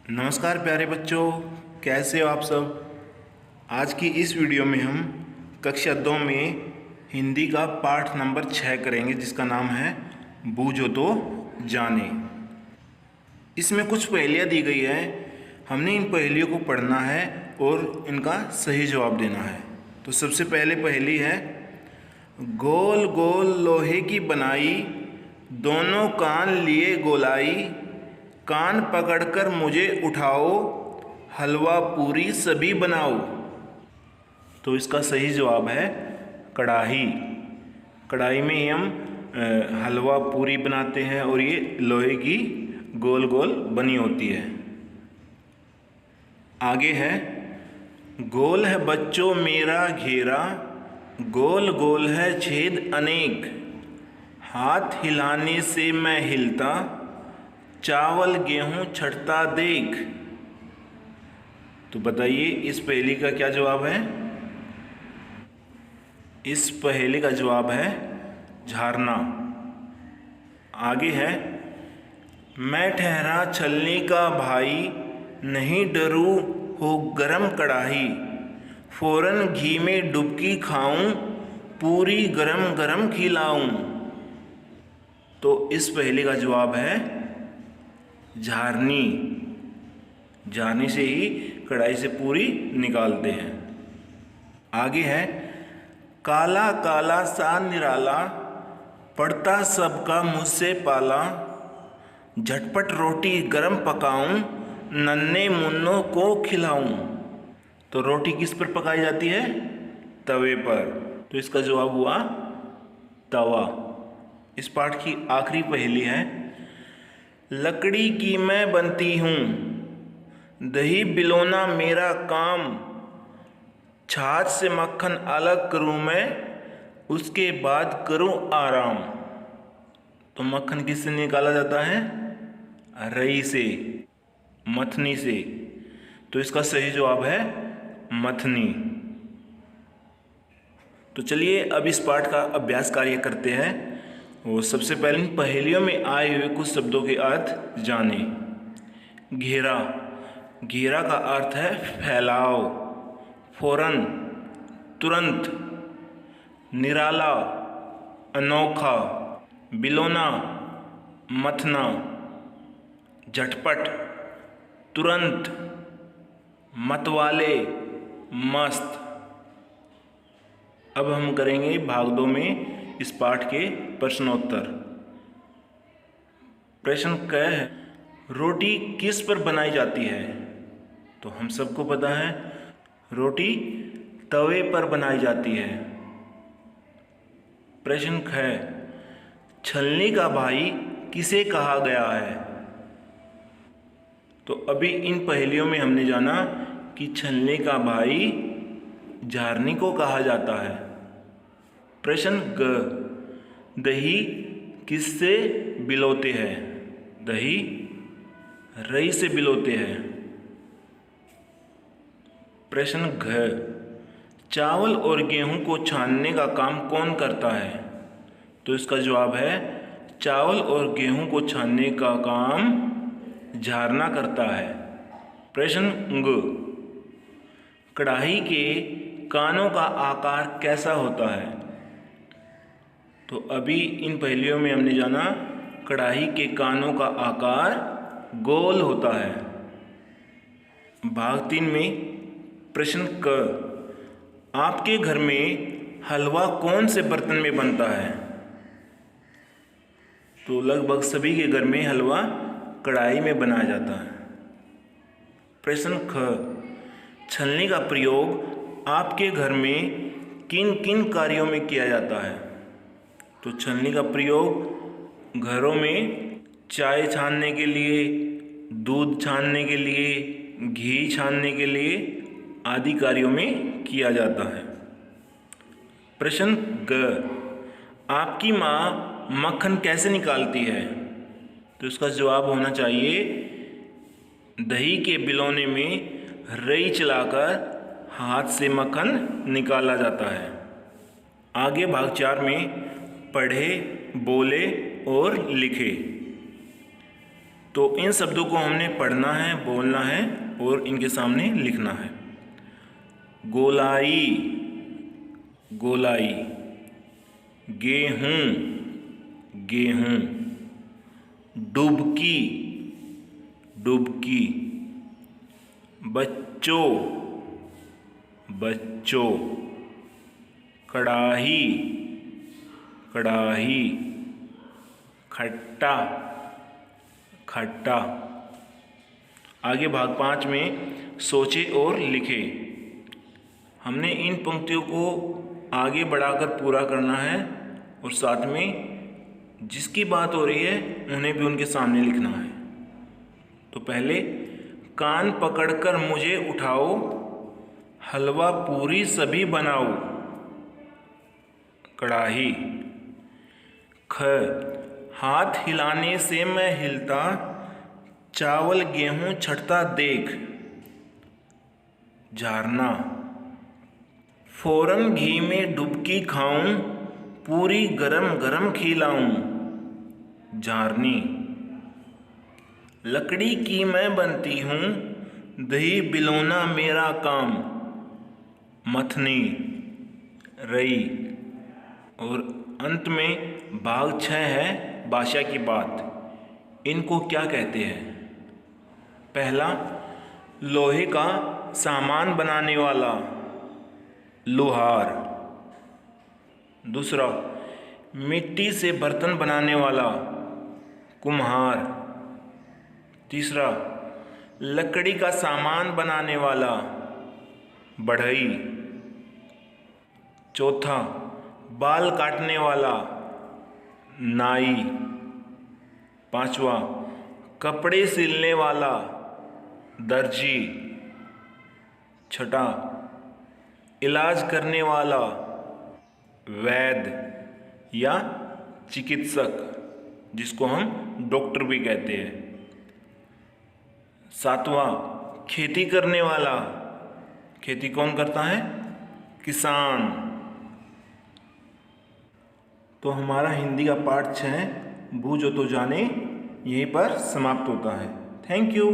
नमस्कार प्यारे बच्चों, कैसे हो आप सब। आज की इस वीडियो में हम कक्षा 2 में हिंदी का पाठ नंबर 6 करेंगे, जिसका नाम है बूझो तो जाने। इसमें कुछ पहेलियाँ दी गई है। हमने इन पहेलियों को पढ़ना है और इनका सही जवाब देना है। तो सबसे पहले पहेली है, गोल गोल लोहे की बनाई, दोनों कान लिए गोलाई, कान पकड़कर मुझे उठाओ, हलवा पूरी सभी बनाओ। तो इसका सही जवाब है कढ़ाई। कढ़ाई में ही हम हलवा पूरी बनाते हैं और ये लोहे की गोल गोल बनी होती है। आगे है, गोल है बच्चों मेरा घेरा, गोल गोल है छेद अनेक, हाथ हिलाने से मैं हिलता, चावल गेहूं छटता देख। तो बताइए इस पहेली का क्या जवाब है। इस पहेली का जवाब है झरना। आगे है, मैं ठहरा छलनी का भाई, नहीं डरू हो गरम कढ़ाई, फौरन घी में डुबकी खाऊं, पूरी गरम गरम खिलाऊं। तो इस पहेली का जवाब है झारनी। झारनी से ही कढ़ाई से पूरी निकालते हैं। आगे है, काला काला सा निराला, पड़ता सबका मुझसे पाला, झटपट रोटी गरम पकाऊं, नन्हे मुन्नों को खिलाऊं। तो रोटी किस पर पकाई जाती है? तवे पर। तो इसका जवाब हुआ तवा। इस पाठ की आखिरी पहेली है, लकड़ी की मैं बनती हूँ, दही बिलोना मेरा काम, छाछ से मक्खन अलग करूँ मैं, उसके बाद करूँ आराम। तो मक्खन किससे निकाला जाता है? रई से, मथनी से। तो इसका सही जवाब है मथनी। तो चलिए अब इस पाठ का अभ्यास कार्य करते हैं। और सबसे पहले इन पहेलियों में आए हुए कुछ शब्दों के अर्थ जाने। घेरा, घेरा का अर्थ है फैलाव, फौरन, तुरंत। निराला, अनोखा। बिलोना, मथना। झटपट, तुरंत। मतवाले, मस्त। अब हम करेंगे भाग 2 में इस पाठ के प्रश्नोत्तर। प्रश्न क है, रोटी किस पर बनाई जाती है? तो हम सबको पता है रोटी तवे पर बनाई जाती है। प्रश्न ख है, छलनी का भाई किसे कहा गया है? तो अभी इन पहेलियों में हमने जाना कि छलनी का भाई झारनी को कहा जाता है। प्रश्न ग, दही किससे बिलोते हैं? दही रई से बिलोते हैं। प्रश्न घ, चावल और गेहूं को छानने का काम कौन करता है? तो इसका जवाब है चावल और गेहूं को छानने का काम झारना करता है। प्रश्न ग, कढ़ाई के कानों का आकार कैसा होता है? तो अभी इन पहेलियों में हमने जाना कढ़ाई के कानों का आकार गोल होता है। भाग 3 में प्रश्न क, आपके घर में हलवा कौन से बर्तन में बनता है? तो लगभग सभी के घर में हलवा कढ़ाई में बनाया जाता है। प्रश्न ख, छलनी का प्रयोग आपके घर में किन किन कार्यों में किया जाता है? तो छलनी का प्रयोग घरों में चाय छानने के लिए, दूध छानने के लिए, घी छानने के लिए आदि कार्यों में किया जाता है। प्रश्न ग, आपकी माँ मक्खन कैसे निकालती है? तो इसका जवाब होना चाहिए दही के बिलौने में रई चलाकर हाथ से मक्खन निकाला जाता है। आगे भाग 4 में पढ़े, बोले और लिखे। तो इन शब्दों को हमने पढ़ना है, बोलना है और इनके सामने लिखना है। गोलाई, गोलाई। गेहूं, गेहूं। डुबकी, डुबकी। बच्चों, बच्चों। कड़ाही, कड़ाही। खट्टा, खट्टा। आगे भाग 5 में सोचे और लिखे। हमने इन पंक्तियों को आगे बढ़ाकर पूरा करना है और साथ में जिसकी बात हो रही है उन्हें भी उनके सामने लिखना है। तो पहले, कान पकड़कर मुझे उठाओ, हलवा पूरी सभी बनाओ। कड़ाही। ख, हाथ हिलाने से मैं हिलता, चावल गेहूं छटता देख। झारना। फौरन घी में डुबकी खाऊं, पूरी गरम गरम खिलाऊं। झारनी। लकड़ी की मैं बनती हूँ, दही बिलोना मेरा काम। मथनी, रई। और अंत में भाग 6 है भाषा की बात। इनको क्या कहते हैं? पहला, लोहे का सामान बनाने वाला, लोहार। दूसरा, मिट्टी से बर्तन बनाने वाला, कुम्हार। तीसरा, लकड़ी का सामान बनाने वाला, बढ़ई। चौथा, बाल काटने वाला, नाई। पांचवा, कपड़े सिलने वाला, दर्जी। छठा, इलाज करने वाला, वैद्य या चिकित्सक, जिसको हम डॉक्टर भी कहते हैं। सातवां, खेती करने वाला। खेती कौन करता है? किसान। तो हमारा हिंदी का पाठ 6 बूझो तो जाने यहीं पर समाप्त होता है। Thank you.